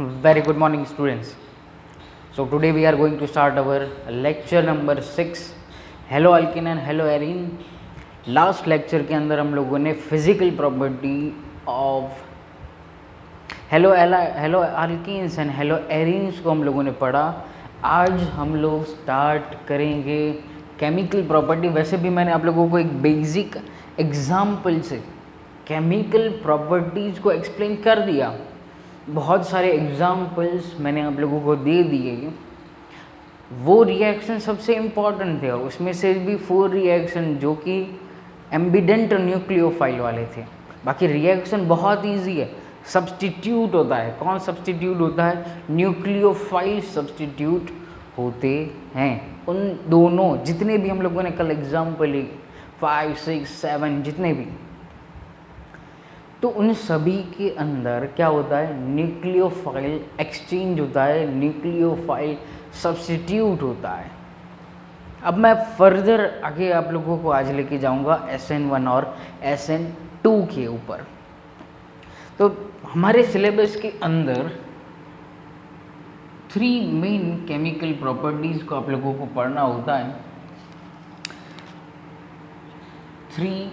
Very good morning, students. So today we are going to start our lecture number 6. Haloalkane and haloarene. Last lecture के अंदर हम लोगों ने physical property of haloalkanes and haloarenes को हम लोगों ने पढ़ा. आज हम लोग स्टार्ट करेंगे केमिकल प्रॉपर्टी. वैसे भी मैंने आप लोगों को एक बेसिक एग्जाम्पल से केमिकल प्रॉपर्टीज़ को एक्सप्लेन कर दिया. बहुत सारे एग्जाम्पल्स मैंने आप लोगों को दे दिए. वो रिएक्शन सबसे इम्पॉर्टेंट थे. उसमें से भी 4 रिएक्शन जो कि एम्बिडेंट न्यूक्लियोफाइल वाले थे. बाकी रिएक्शन बहुत इजी है. सब्स्टिट्यूट होता है. कौन सब्स्टिट्यूट होता है? न्यूक्लियोफाइल सब्स्टिट्यूट होते हैं. उन दोनों जितने भी हम लोगों ने कल एग्जाम्पल लिए 5, 6, 7 जितने भी, तो उन सभी के अंदर क्या होता है? न्यूक्लियोफाइल एक्सचेंज होता है, न्यूक्लियोफाइल सब्स्टिट्यूट होता है. अब मैं फर्दर आगे आप लोगों को आज लेके जाऊंगा SN1 और SN2 के ऊपर. तो हमारे सिलेबस के अंदर 3 मेन केमिकल प्रॉपर्टीज़ को आप लोगों को पढ़ना होता है. 3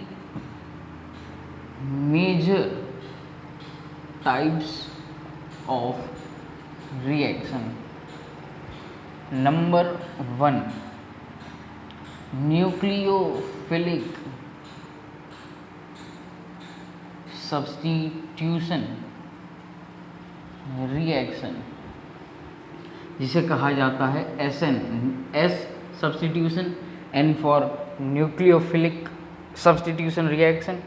major types of reaction. Number 1, nucleophilic substitution reaction, जिसे कहा जाता है SN. S substitution, N for nucleophilic substitution reaction.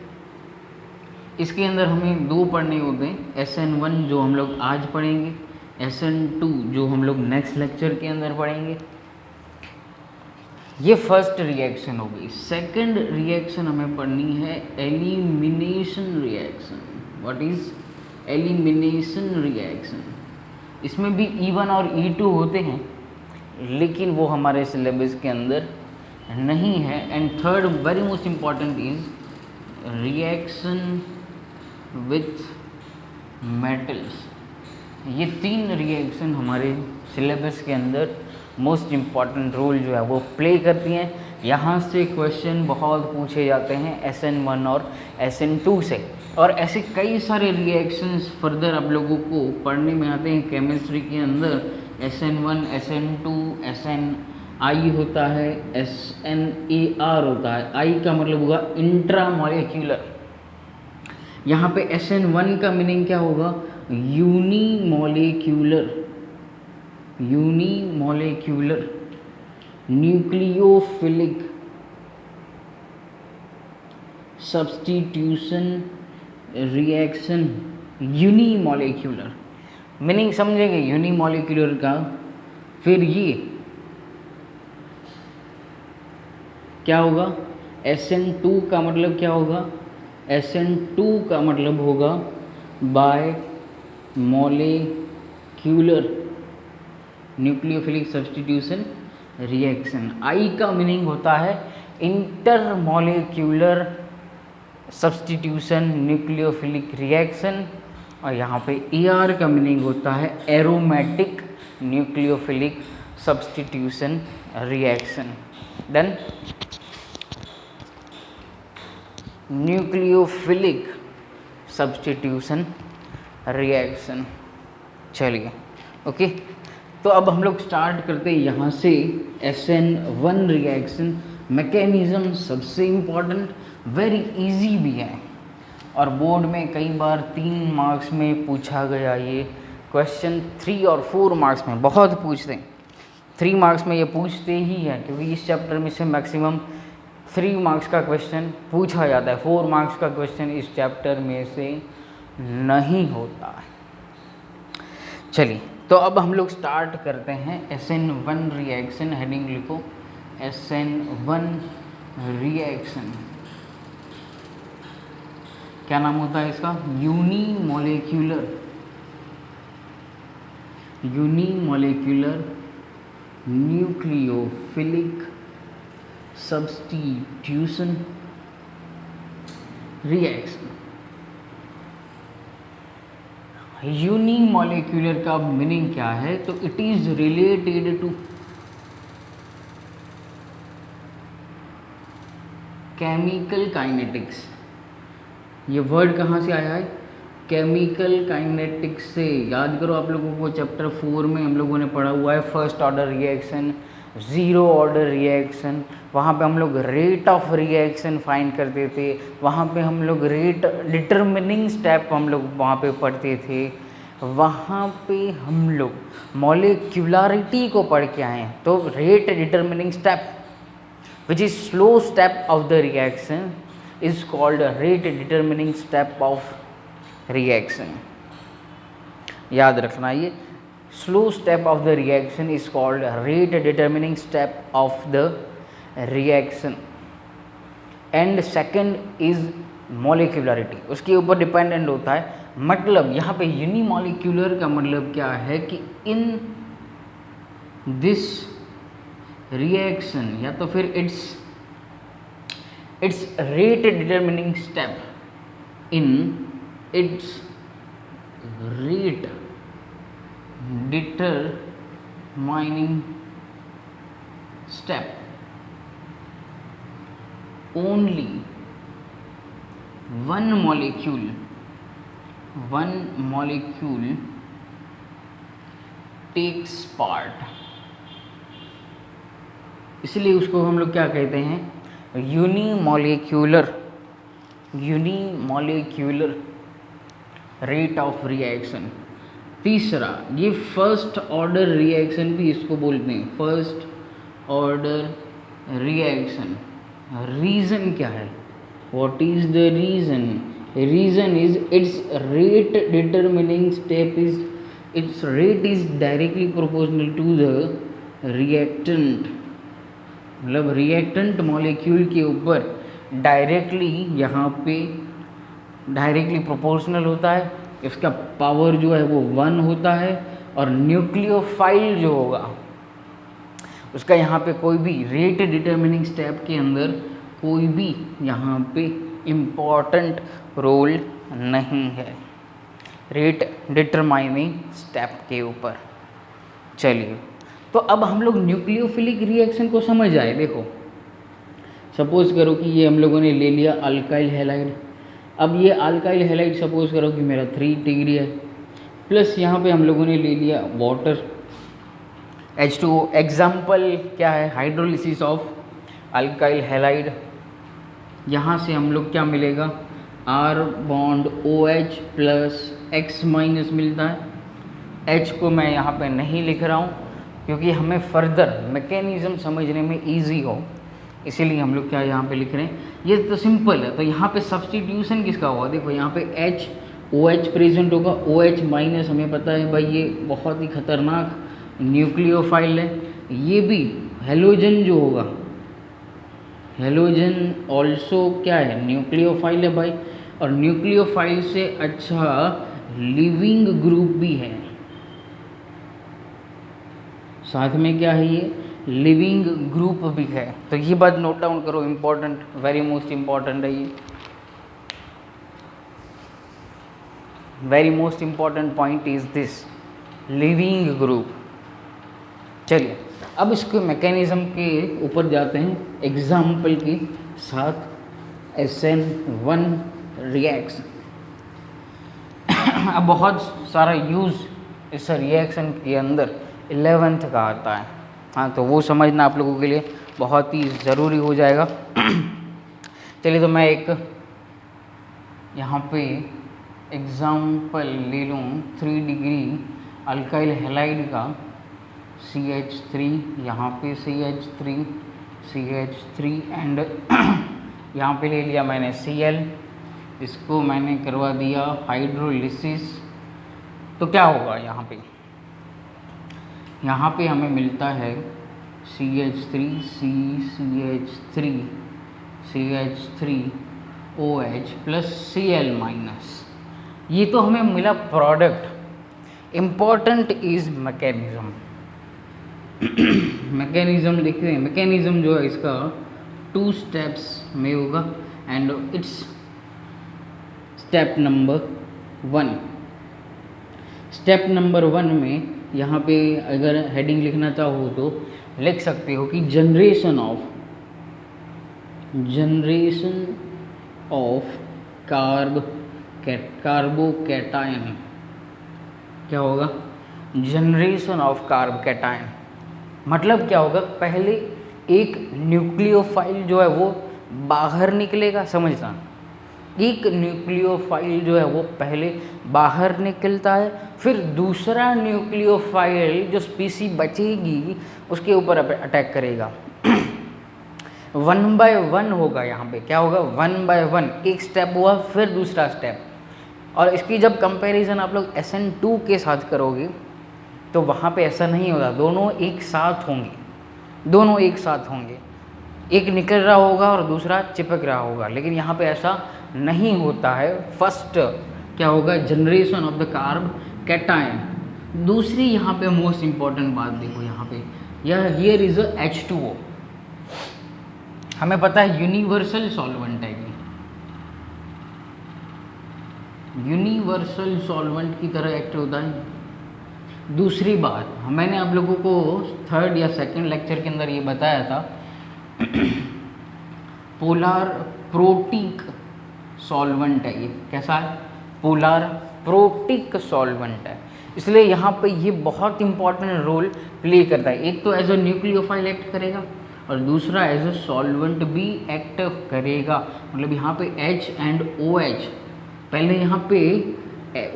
इसके अंदर हमें 2 पढ़ने होते हैं. SN1 जो हम लोग आज पढ़ेंगे, SN2 जो हम लोग नेक्स्ट लेक्चर के अंदर पढ़ेंगे. ये फर्स्ट रिएक्शन हो गई. सेकंड रिएक्शन हमें पढ़नी है elimination reaction. What is elimination reaction? इसमें भी E1 और E2 होते हैं, लेकिन वो हमारे सिलेबस के अंदर नहीं है. And third very most important is reaction with metals. ये 3 रिएक्शन हमारे सिलेबस के अंदर मोस्ट इम्पॉर्टेंट रोल जो है वो प्ले करती हैं. यहाँ से क्वेश्चन बहुत पूछे जाते हैं SN1 और SN2 से. और ऐसे कई सारे रिएक्शंस फर्दर आप लोगों को पढ़ने में आते हैं केमिस्ट्री के अंदर. SN1, SN2, SNI होता है, SNAR होता है. I का मतलब होगा इंट्रामॉलिक्यूलर. यहाँ पे SN1 का मीनिंग क्या होगा? Unimolecular. Unimolecular nucleophilic substitution reaction. Unimolecular meaning समझेंगे यूनिमॉलिक्यूलर का. फिर ये क्या होगा? SN2 का मतलब क्या होगा? SN2 का मतलब होगा bye molecular nucleophilic substitution reaction. I का मीनिंग होता है इंटरमॉलिक्यूलर सब्स्टिट्यूशन न्यूक्लियोफिलिक रिएक्शन. और यहाँ पे AR का मीनिंग होता है aromatic nucleophilic substitution reaction. Done. Nucleophilic substitution reaction. चलिए ओके. तो अब हम लोग स्टार्ट करते हैं यहाँ से. SN1 रिएक्शन मैकेनिज्म सबसे इम्पॉर्टेंट, वेरी इजी भी है, और बोर्ड में कई बार 3 मार्क्स में पूछा गया ये क्वेश्चन. 3 और 4 मार्क्स में बहुत पूछते हैं. 3 मार्क्स में ये पूछते ही हैं, क्योंकि इस चैप्टर में से मैक्सिमम 3 मार्क्स का क्वेश्चन पूछा जाता है. 4 मार्क्स का क्वेश्चन इस चैप्टर में से नहीं होता है. चलिए, तो अब हम लोग स्टार्ट करते हैं SN1 रिएक्शन. हेडिंग लिखो SN1 रिएक्शन. क्या नाम होता है इसका? Unimolecular nucleophilic substitution reaction. Unimolecular का मीनिंग क्या है? तो it is related to chemical kinetics. ये वर्ड कहाँ से आया है? केमिकल काइनेटिक्स से। याद करो, आप लोगों को चैप्टर 4 में हम लोगों ने पढ़ा हुआ है first order reaction, zero order reaction. वहाँ पे हम लोग रेट ऑफ रिएक्शन फाइंड करते थे, वहाँ पे हम लोग रेट डिटरमिनिंग स्टेप हम लोग वहाँ पे पढ़ते थे, वहाँ पे हम लोग मॉलिक्यूलरिटी को पढ़ के आए हैं। तो rate determining step which is slow step of the reaction is called a rate determining step of reaction। याद रखना, ये slow step of the reaction is called a rate determining step of the reaction। and second is molecularity, उसके ऊपर dependent होता है। मतलब यहाँ पे यूनिमॉलिक्यूलर का मतलब क्या है कि इन दिस रिएक्शन, या तो फिर its rate determining step in its rate determining step only one molecule takes part. इसलिए उसको हम लोग क्या कहते हैं? Unimolecular rate of reaction. तीसरा, ये फर्स्ट ऑर्डर रिएक्शन भी इसको बोलते हैं, फर्स्ट ऑर्डर रिएक्शन। रीज़न क्या है? What is the reason? Reason is its rate determining step is its rate is directly proportional to the reactant. मतलब रिएक्टेंट मॉलिक्यूल के ऊपर डायरेक्टली यहाँ पे डायरेक्टली प्रोपोर्शनल होता है। इसका पावर जो है वो 1 होता है, और न्यूक्लियोफाइल जो होगा उसका यहाँ पे कोई भी रेट डिटरमिनिंग स्टेप के अंदर कोई भी यहाँ पे इम्पॉर्टेंट रोल नहीं है रेट डिटरमाइनिंग स्टेप के ऊपर। चलिए, तो अब हम लोग न्यूक्लियोफिलिक रिएक्शन को समझ आए। देखो, सपोज करो कि ये हम लोगों ने ले लिया अल्काइल हैलाइड। अब ये अल्काइल हैलाइड सपोज करो कि मेरा 3 डिग्री है, प्लस यहाँ पे हम लोगों ने ले लिया वाटर H2O। एग्जाम्पल क्या है? Hydrolysis of alkyl halide. यहाँ से हम लोग क्या मिलेगा? R bond OH plus X minus मिलता है। H को मैं यहाँ पे नहीं लिख रहा हूँ क्योंकि हमें फर्दर मैकेनिज्म समझने में इजी हो, इसीलिए हम लोग क्या यहाँ पे लिख रहे हैं। ये तो सिंपल है। तो यहाँ पे सब्सटीट्यूशन किसका होगा? देखो, यहाँ पे H OH प्रेजेंट होगा, OH माइनस हमें पता है भाई ये बहुत ही खतरनाक न्यूक्लियोफाइल है। ये भी हेलोजन जो होगा, हेलोजन ऑल्सो क्या है? न्यूक्लियोफाइल है भाई। और न्यूक्लियोफाइल से अच्छा लिविंग ग्रुप भी है, साथ में क्या है? ये लिविंग ग्रुप भी है। तो ये बात नोट डाउन करो, इम्पोर्टेंट, वेरी मोस्ट इम्पॉर्टेंट है ये। Very most important point is this leaving group. चलिए, अब इसके मैकेनिज्म के ऊपर जाते हैं एग्जाम्पल के साथ। SN1 reaction. अब बहुत सारा यूज़ इस रिएक्शन के अंदर 11th का आता है। हाँ, तो वो समझना आप लोगों के लिए बहुत ही ज़रूरी हो जाएगा। चलिए, तो मैं एक यहाँ पे एग्जाम्पल ले लूँ 3 डिग्री अल्काइल हैलाइड का CH3, यहाँ पे CH3 एंड यहाँ पे ले लिया मैंने Cl, इसको मैंने करवा दिया हाइड्रोलिसिस। तो क्या होगा यहाँ पे? यहाँ पे हमें मिलता है CH3OH प्लस Cl माइनस। ये तो हमें मिला product. Important is mechanism. Mechanism देखते हैं। मैकेनिज्म जो है इसका 2 स्टेप्स में होगा and it's step number 1। Step number 1 में यहाँ पे अगर हेडिंग लिखना चाहो तो लिख सकते हो कि जनरेशन ऑफ कार्बोकैटायन। क्या होगा? जनरेशन ऑफ कार्बोकैटायन मतलब क्या होगा? पहले एक न्यूक्लियोफाइल जो है वो बाहर निकलेगा, समझना, एक न्यूक्लियोफाइल जो है वो पहले बाहर निकलता है, फिर दूसरा न्यूक्लियोफाइल जो स्पीसी बचेगी उसके ऊपर अटैक करेगा। 1 बाय 1 होगा यहाँ पे। क्या होगा? 1 बाय 1, एक स्टेप हुआ फिर दूसरा स्टेप। और इसकी जब कंपैरिजन आप लोग SN2 के साथ करोगे तो वहाँ पे ऐसा नहीं होगा, दोनों एक साथ होंगे, एक निकल रहा होगा और दूसरा चिपक रहा होगा, लेकिन यहाँ पे ऐसा नहीं होता है। फर्स्ट क्या होगा? Generation of the carb cation. दूसरी यहाँ पे मोस्ट इंपॉर्टेंट बात देखो, यहाँ पे यह हियर इज H2O। हमें पता है यूनिवर्सल सॉल्वेंट है, यूनिवर्सल सॉल्वेंट की तरह एक्ट होता है। दूसरी बात, मैंने आप लोगों को 3rd या 2nd लेक्चर के अंदर ये बताया था, पोलर प्रोटिक सॉल्वेंट है ये। कैसा है? पोलर प्रोटिक सॉल्वेंट है, इसलिए यहाँ पे ये बहुत इंपॉर्टेंट रोल प्ले करता है। एक तो एज अ न्यूक्लियोफाइल एक्ट करेगा और दूसरा एज अ सॉल्वेंट भी एक्ट करेगा। मतलब यहाँ पे H एंड OH, पहले यहाँ पे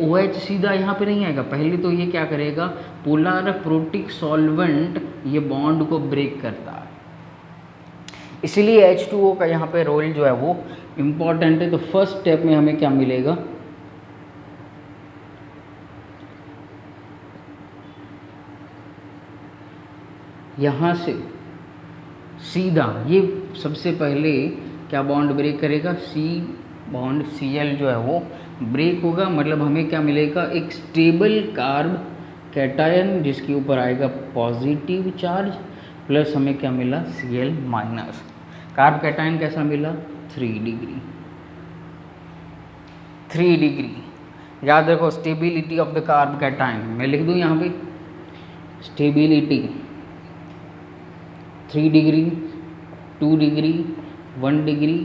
OH सीधा यहाँ पे नहीं आएगा, पहले तो ये क्या करेगा? पोलर प्रोटिक सॉल्वेंट ये बॉन्ड को ब्रेक करता है, इसीलिए H2O का यहाँ पे रोल जो है वो इम्पॉर्टेंट है। तो फर्स्ट स्टेप में हमें क्या मिलेगा? यहाँ से सीधा ये सबसे पहले क्या बॉन्ड ब्रेक करेगा? C बॉन्ड Cl जो है वो ब्रेक होगा। मतलब हमें क्या मिलेगा? एक स्टेबल कार्ब कैटायन जिसके ऊपर आएगा पॉजिटिव चार्ज, प्लस हमें क्या मिला? Cl minus. कार्ब कैटायन कैसा मिला? 3 डिग्री। याद रखो, stability of the carb cation मैं लिख दूँ यहाँ पे, stability 3 degree, 2 degree, 1 degree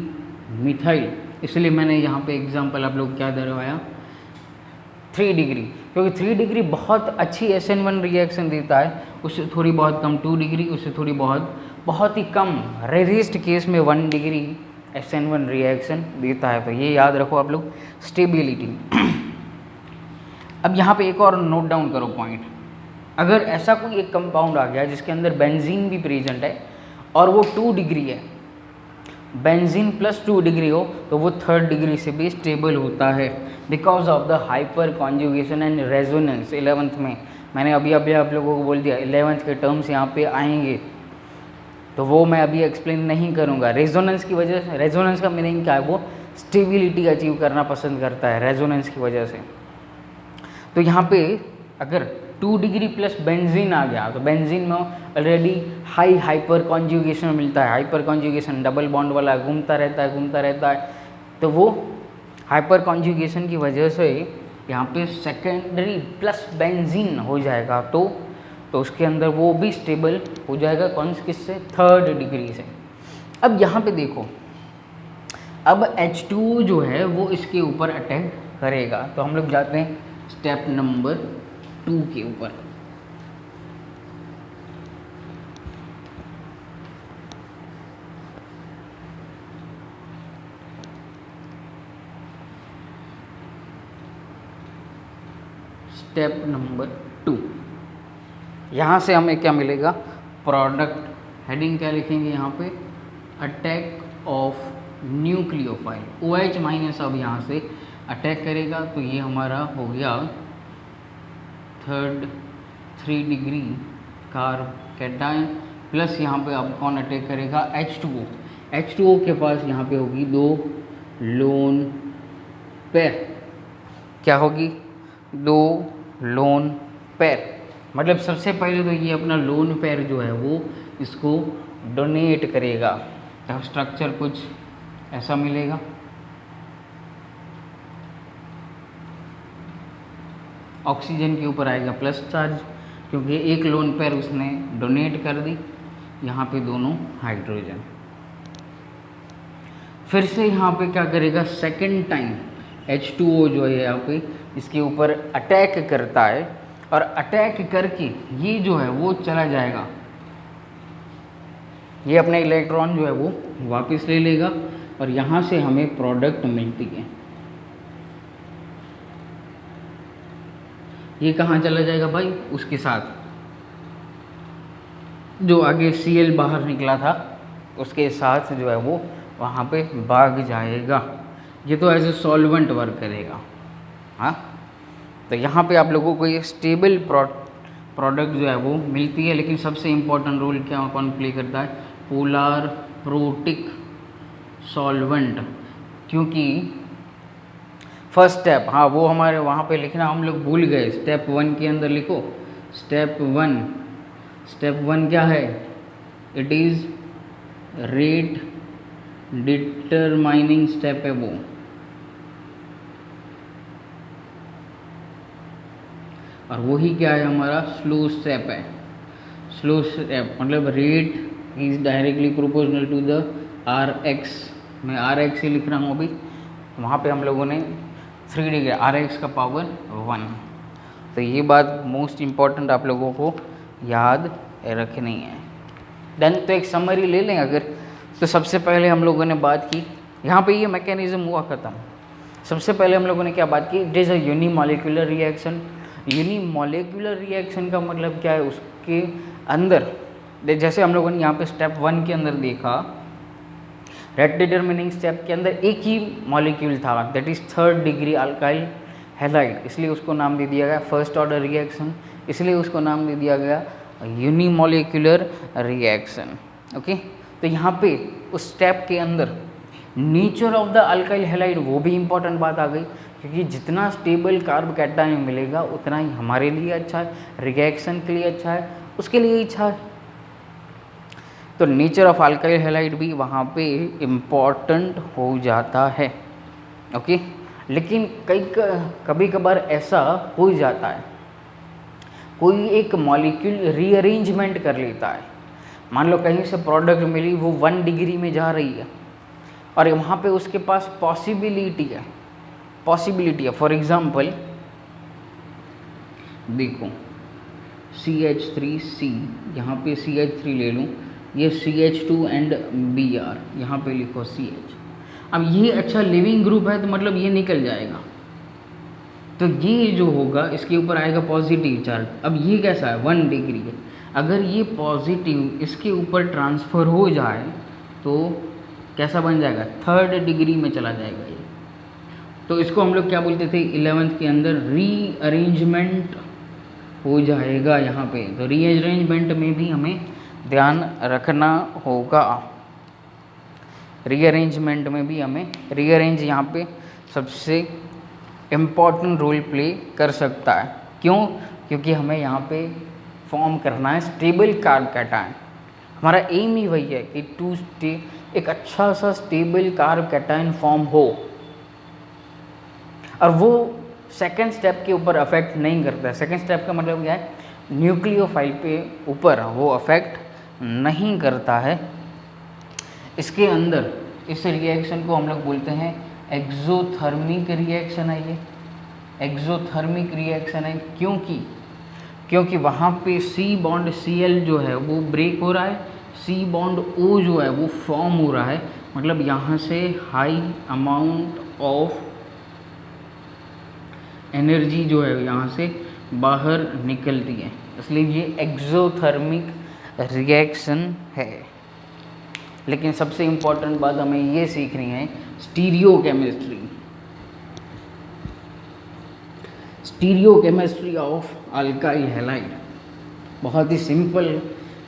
methyl. इसलिए मैंने यहाँ पे एग्जांपल आप लोग क्या दरवाया? 3 डिग्री, क्योंकि 3 डिग्री बहुत अच्छी SN1 रिएक्शन देता है, उससे थोड़ी बहुत कम 2 डिग्री, उससे थोड़ी बहुत ही कम रेयरेस्ट केस में 1 डिग्री SN1 रिएक्शन देता है। तो ये याद रखो आप लोग, स्टेबिलिटी। अब यहाँ पे एक और नोट डाउन करो पॉइंट, अगर ऐसा कोई एक कंपाउंड आ गया जिसके अंदर बेंजीन भी प्रेजेंट है और वो 2 डिग्री है, बेंजीन प्लस 2 डिग्री हो, तो वो 3rd डिग्री से भी स्टेबल होता है because of the hyper conjugation and resonance. 11th में मैंने अभी आप लोगों को बोल दिया 11th के टर्म्स यहाँ पे आएंगे, तो वो मैं अभी एक्सप्लेन नहीं करूँगा। रेजोनेंस की वजह से, रेजोनेंस का मीनिंग क्या है? वो स्टेबिलिटी अचीव करना पसंद करता है रेजोनेंस की वजह से। तो यहाँ पे अगर 2 डिग्री प्लस बेंजीन आ गया तो बेंजीन में ऑलरेडी हाइपर कॉन्जुगेशन मिलता है। हाइपर कॉन्जुगेशन डबल बॉन्ड वाला घूमता रहता है, तो वो हाइपर कॉन्जुगेशन की वजह से यहाँ पे सेकेंडरी प्लस बेंजीन हो जाएगा, तो उसके अंदर वो भी स्टेबल हो जाएगा। कौन किससे? 3rd डिग्री से। अब यहाँ पे देखो, अब H2O जो है वो इसके ऊपर अटैक करेगा, तो हम लोग जाते हैं स्टेप नंबर 2 के ऊपर। स्टेप नंबर 2, यहाँ से हमें क्या मिलेगा? प्रोडक्ट। हेडिंग क्या लिखेंगे यहाँ पे? Attack of nucleophile. OH minus अब यहाँ से अटैक करेगा, तो ये हमारा हो गया 3rd degree carb cation, plus यहाँ पे अब कौन अटैक करेगा? H2O। H2O के पास यहाँ पे होगी 2 लोन पेयर। क्या होगी? 2 लोन पेयर। मतलब सबसे पहले तो ये अपना लोन पेयर जो है वो इसको डोनेट करेगा, तो स्ट्रक्चर कुछ ऐसा मिलेगा। ऑक्सीजन के ऊपर आएगा प्लस चार्ज, क्योंकि एक लोन पेयर उसने डोनेट कर दी, यहाँ पे दोनों हाइड्रोजन। फिर से यहाँ पे क्या करेगा, सेकंड टाइम H2O जो है यहाँ पे इसके ऊपर अटैक करता है, और अटैक करके ये जो है वो चला जाएगा, ये अपने इलेक्ट्रॉन जो है वो वापस ले लेगा, और यहाँ से हमें प्रोडक्ट मिलती है। ये कहाँ चला जाएगा भाई, उसके साथ जो आगे Cl बाहर निकला था उसके साथ जो है वो वहाँ पे भाग जाएगा। ये तो एज ए सॉल्वेंट वर्क करेगा। हाँ, तो यहाँ पे आप लोगों को ये स्टेबल प्रोडक्ट जो है वो मिलती है। लेकिन सबसे इम्पोर्टेंट रोल क्या कौन प्ले करता है, पोलर प्रोटिक सॉल्वेंट, क्योंकि फर्स्ट स्टेप, हाँ वो हमारे वहाँ पे लिखना हम लोग भूल गए। स्टेप 1 के अंदर लिखो, स्टेप 1 क्या है, it is rate determining step है वो। और वही क्या है हमारा, स्लो स्टेप है। स्लो स्टेप मतलब rate is directly proportional to the Rx। मैं Rx ही लिख रहा हूँ अभी। वहाँ पे हम लोगों ने 3 डिग्री Rx का पावर 1। तो ये बात मोस्ट इम्पॉर्टेंट आप लोगों को याद रखनी है। देन तो एक समरी ले लें अगर, तो सबसे पहले हम लोगों ने बात की, यहाँ पे ये मैकेनिज्म हुआ ख़त्म। सबसे पहले हम लोगों ने क्या बात की, it is a unimolecular reaction. Unimolecular reaction का मतलब क्या है, उसके अंदर जैसे हम लोगों ने यहाँ पे स्टेप 1 के अंदर देखा, रेट डिटरमिनिंग स्टेप के अंदर एक ही मॉलिक्यूल था, that is 3rd degree alkyl halide, इसलिए उसको नाम दे दिया गया फर्स्ट ऑर्डर रिएक्शन, इसलिए उसको नाम दे दिया गया यूनिमॉलिक्यूलर रिएक्शन। ओके, तो यहाँ पे उस स्टेप के अंदर nature of the alkyl halide वो भी इम्पॉर्टेंट बात आ गई, क्योंकि जितना स्टेबल कार्ब कैटायन मिलेगा उतना ही हमारे लिए अच्छा है, रिएक्शन के लिए अच्छा है, उसके लिए अच्छा है। तो नेचर ऑफ अल्काइल हैलाइड भी वहाँ पे इम्पॉर्टेंट हो जाता है। ओके, लेकिन कभी कभार ऐसा हो जाता है, कोई एक मॉलिक्यूल रीअरेंजमेंट कर लेता है। मान लो कहीं से प्रोडक्ट मिली, वो 1 डिग्री में जा रही है, और वहाँ पे उसके पास पॉसिबिलिटी है। फॉर एग्जांपल देखो CH3C, यहाँ पे CH3 ले लूँ, ये CH2 एंड Br, यहाँ पे लिखो CH। अब ये अच्छा लिविंग ग्रुप है, तो मतलब ये निकल जाएगा, तो ये जो होगा इसके ऊपर आएगा पॉजिटिव चार्ज। अब ये कैसा है, 1 डिग्री है, अगर ये पॉजिटिव इसके ऊपर ट्रांसफ़र हो जाए तो कैसा बन जाएगा, 3rd डिग्री में चला जाएगा ये। तो इसको हम लोग क्या बोलते थे 11th के अंदर, रीअरेंजमेंट हो जाएगा यहाँ पे। तो रीअरेंजमेंट में भी हमें ध्यान रखना होगा। रीअरेंजमेंट में भी हमें रीअरेंज यहाँ पे सबसे इम्पॉर्टेंट रोल प्ले कर सकता है। क्यों, क्योंकि हमें यहाँ पे फॉर्म करना है स्टेबल कार्ब कैटायन। हमारा एम ही वही है कि एक अच्छा सा स्टेबल कार्ब कैटायन फॉर्म हो, और वो सेकेंड स्टेप के ऊपर अफेक्ट नहीं करता है। सेकेंड स्टेप का मतलब क्या है, न्यूक्लियोफाइल पे ऊपर वो अफेक्ट नहीं करता है। इसके अंदर इस रिएक्शन को हम लोग बोलते हैं एक्सोथर्मिक रिएक्शन है। ये एक्सोथर्मिक रिएक्शन है क्योंकि वहाँ पे C बॉन्ड Cl जो है वो ब्रेक हो रहा है, C बॉन्ड O जो है वो फॉर्म हो रहा है, मतलब यहाँ से हाई अमाउंट ऑफ एनर्जी जो है यहाँ से बाहर निकलती है, इसलिए ये एक्सोथर्मिक रिएक्शन है। लेकिन सबसे इम्पॉर्टेंट बात हमें ये सीखनी है, स्टीरियोकेमिस्ट्री ऑफ अल्काइल हैलाइड। बहुत ही सिंपल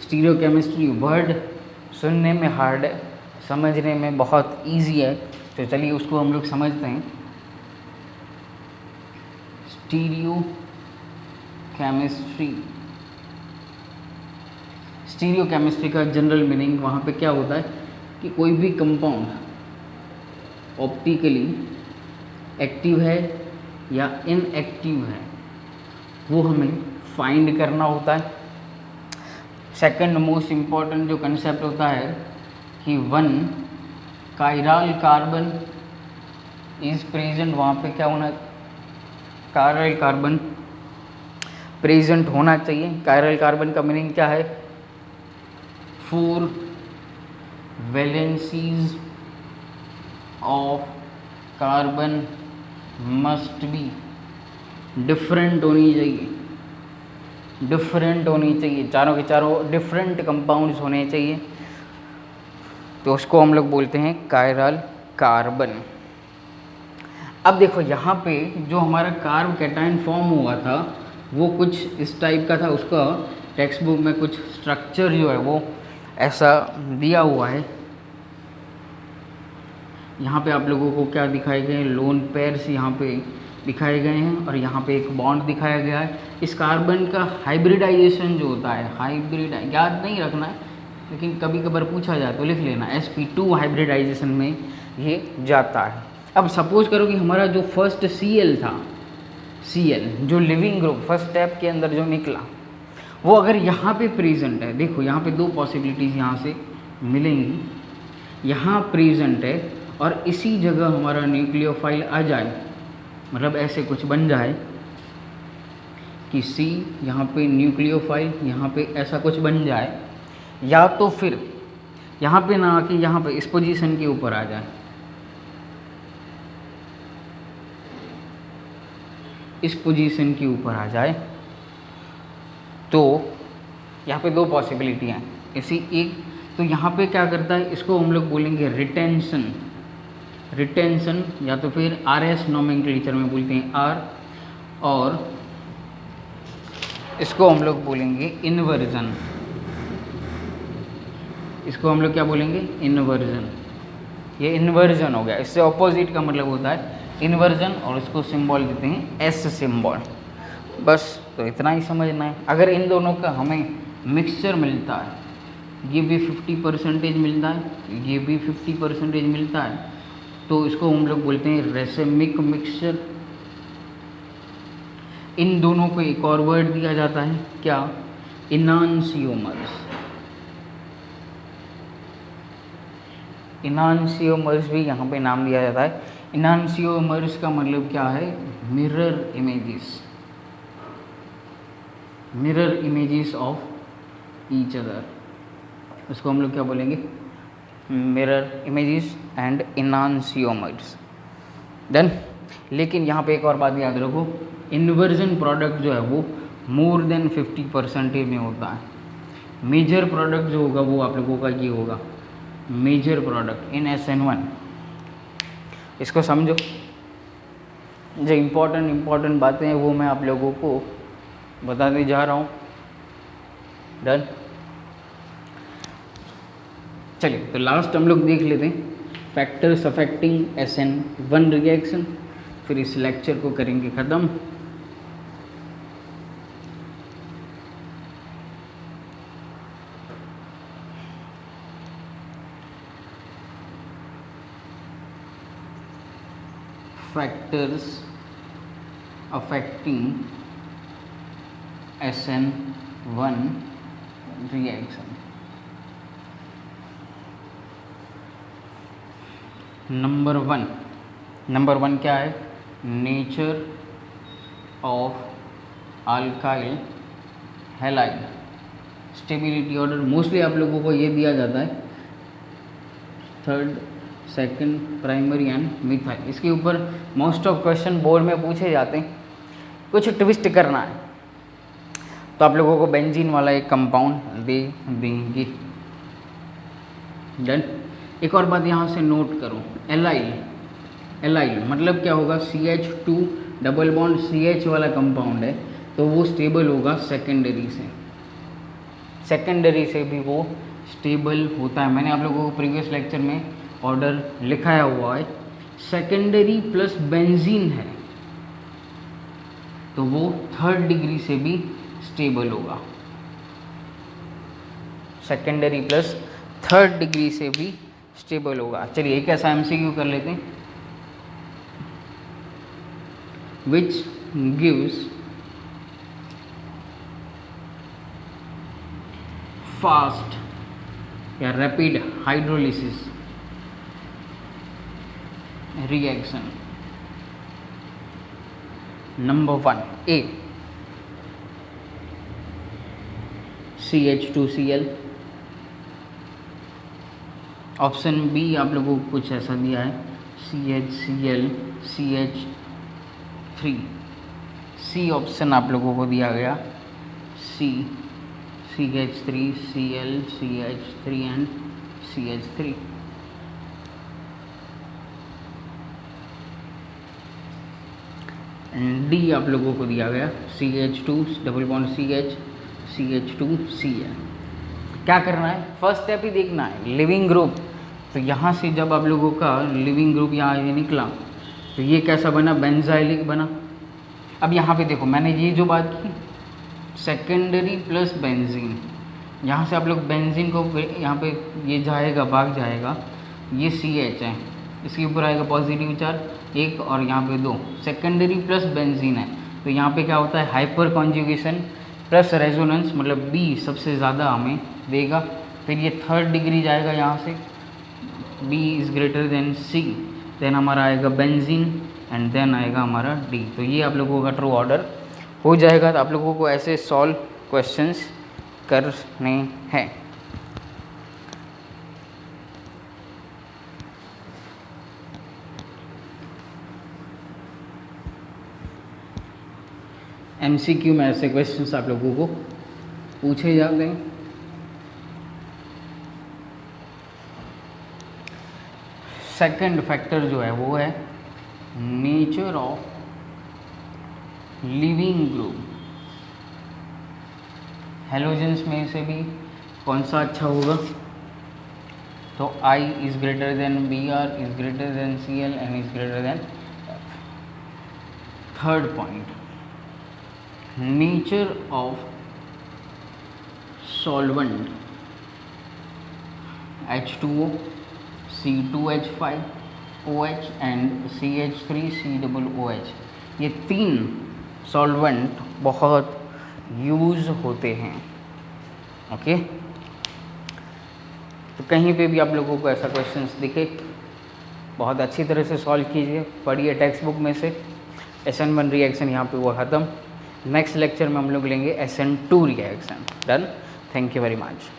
स्टीरियोकेमिस्ट्री, वर्ड सुनने में हार्ड है, समझने में बहुत इजी है। तो चलिए उसको हम लोग समझते हैं। स्टीरियोकेमिस्ट्री का जनरल मीनिंग वहाँ पे क्या होता है कि कोई भी कंपाउंड ऑप्टिकली एक्टिव है या इनएक्टिव है, वो हमें फाइंड करना होता है। सेकंड मोस्ट इम्पॉर्टेंट जो कंसेप्ट होता है कि one chiral carbon is present, वहाँ पे क्या होना, कायरल कार्बन प्रेजेंट होना चाहिए। कायरल कार्बन का मीनिंग क्या है, 4 valencies of carbon must be different होनी चाहिए, डिफरेंट होनी चाहिए, चारों के चारों डिफरेंट कंपाउंड्स होने चाहिए, तो उसको हम लोग बोलते हैं कायरल कार्बन। अब देखो यहाँ पे जो हमारा कार्ब कैटायन फॉर्म हुआ था वो कुछ इस टाइप का था, उसका टेक्स्ट बुक में कुछ स्ट्रक्चर जो है वो ऐसा दिया हुआ है। यहाँ पे आप लोगों को क्या दिखाए गए हैं, लोन पेयर्स यहाँ पे दिखाए गए हैं और यहाँ पे एक बॉन्ड दिखाया गया है। इस कार्बन का हाइब्रिडाइजेशन जो होता है, हाइब्रिड याद नहीं रखना है लेकिन कभी कभार पूछा जाए तो लिख लेना, sp2 हाइब्रिडाइजेशन में ये जाता है। अब सपोज करो कि हमारा जो फर्स्ट Cl था, Cl जो लिविंग ग्रुप फर्स्ट स्टेप के अंदर जो निकला, वो अगर यहाँ पे प्रेजेंट है, देखो यहाँ पे दो पॉसिबिलिटीज़ यहाँ से मिलेंगी, यहाँ प्रेजेंट है और इसी जगह हमारा न्यूक्लियोफाइल आ जाए, मतलब ऐसे कुछ बन जाए कि C यहाँ पे न्यूक्लियोफाइल, यहाँ पे ऐसा कुछ बन जाए, या तो फिर यहाँ पे ना आके यहाँ पे इस पोजीशन के ऊपर आ जाए, इस पोजीशन के ऊपर आ जाए, तो यहाँ पे दो पॉसिबिलिटी हैं ऐसी एक, तो यहाँ पे क्या करता है, इसको हम लोग बोलेंगे रिटेंशन, रिटेंशन या तो फिर RS नोमेनक्लेचर में बोलते हैं R, और इसको हम लोग बोलेंगे इन्वर्जन, इसको हम लोग क्या बोलेंगे, इन्वर्जन। ये इन्वर्जन हो गया, इससे ऑपोजिट का मतलब होता है इन्वर्जन, और इसको सिंबल देते हैं S सिंबल। बस तो इतना ही समझना है। अगर इन दोनों का हमें मिक्सचर मिलता है, ये भी 50% मिलता है, ये भी 50% मिलता है, तो इसको हम लोग बोलते हैं रेसिमिक मिक्सचर। इन दोनों को एक और वर्ड दिया जाता है, क्या, इनांसियोमर्स। इनांसियोमर्स भी यहाँ पे नाम दिया जाता है। इनांसियोमर्स का मतलब क्या है, mirror images, mirror images of each other, उसको हम लोग क्या बोलेंगे, मिरर इमेजेस एंड इनांसियोमर्स। देन लेकिन यहाँ पे एक और बात याद रखो, इन्वर्जन प्रोडक्ट जो है वो मोर देन 50% में होता है। मेजर प्रोडक्ट जो होगा वो आप लोगों का ये होगा मेजर प्रोडक्ट इन SN1। इसको समझो, जो इम्पोर्टेंट बातें हैं वो मैं आप लोगों को बताते जा रहा हूँ। डन, चलिए तो लास्ट हम लोग देख लेते हैं फैक्टर्स अफेक्टिंग SN1 रिएक्शन, फिर इस लेक्चर को करेंगे ख़त्म। Factors affecting SN1 reaction. Number one क्या है, nature of alkyl halide, stability order. Mostly आप लोगों को ये दिया जाता है third, second, primary and methyl. इसके ऊपर मोस्ट ऑफ क्वेश्चन बोर्ड में पूछे जाते हैं। कुछ ट्विस्ट करना है तो आप लोगों को बेंजीन वाला एक कंपाउंड दे देंगे। डन, एक और बात यहाँ से नोट करो, एलाइल मतलब क्या होगा, CH2 डबल बॉन्ड CH वाला कंपाउंड है तो वो स्टेबल होगा सेकेंडरी से, सेकेंडरी से भी वो स्टेबल होता है। मैंने आप लोगों को प्रीवियस लेक्चर में ऑर्डर लिखाया हुआ है, सेकेंडरी प्लस बेंजीन है तो वो थर्ड डिग्री से भी स्टेबल होगा, सेकेंडरी प्लस थर्ड डिग्री से भी स्टेबल होगा। चलिए एक ऐसा MCQ कर लेते हैं, which gives फास्ट या रैपिड हाइड्रोलिसिस रिएक्शन। नंबर 1 ए CH2Cl। ऑप्शन बी आप लोगों को कुछ ऐसा दिया है CHCl CH3। सी ऑप्शन आप लोगों को दिया गया सी CH3 Cl CH3 and CH3। And D आप लोगों को दिया गया CH2 double bond CH CH2Cl। क्या करना है, फर्स्ट स्टेप ही देखना है लिविंग ग्रुप। तो यहाँ से जब आप लोगों का लिविंग ग्रुप यहाँ ये निकला तो ये कैसा बना, बेंजाइलिक बना। अब यहाँ पे देखो मैंने ये जो बात की सेकेंडरी प्लस बेंजीन, यहाँ से आप लोग बेंजीन को यहाँ पे ये जाएगा भाग जाएगा, ये CH है, इसके ऊपर आएगा पॉजिटिव चार्ज 1 और यहाँ पे 2, सेकेंडरी प्लस बेंजीन है। तो यहाँ पे क्या होता है, हाइपर कॉन्जुगेशन प्लस रेजोनेंस, मतलब B सबसे ज़्यादा हमें देगा। फिर ये थर्ड डिग्री जाएगा यहाँ से, B is greater than C, then हमारा आएगा बेंजीन एंड देन आएगा हमारा D। तो ये आप लोगों का ट्रू ऑर्डर हो जाएगा। तो आप लोगों को ऐसे सॉल्व क्वेश्चंस करने हैं। MCQ में ऐसे क्वेश्चंस आप लोगों को पूछे जाते हैं। सेकंड फैक्टर जो है वो है nature of leaving group. Halogens में से भी कौन सा अच्छा होगा, तो I is greater then Br is greater then Cl and is greater then F। Third point, nature of solvent H2O C2H5 OH and CH3COOH। ये 3 सॉल्वेंट बहुत यूज़ होते हैं। ओके, तो कहीं पे भी आप लोगों को ऐसा क्वेश्चंस दिखे बहुत अच्छी तरह से सॉल्व कीजिए, पढ़िए टेक्स्ट बुक में से। SN1 रिएक्शन यहाँ पे वो ख़त्म। नेक्स्ट लेक्चर में हम लोग लेंगे SN2 reaction. Done, thank you very much.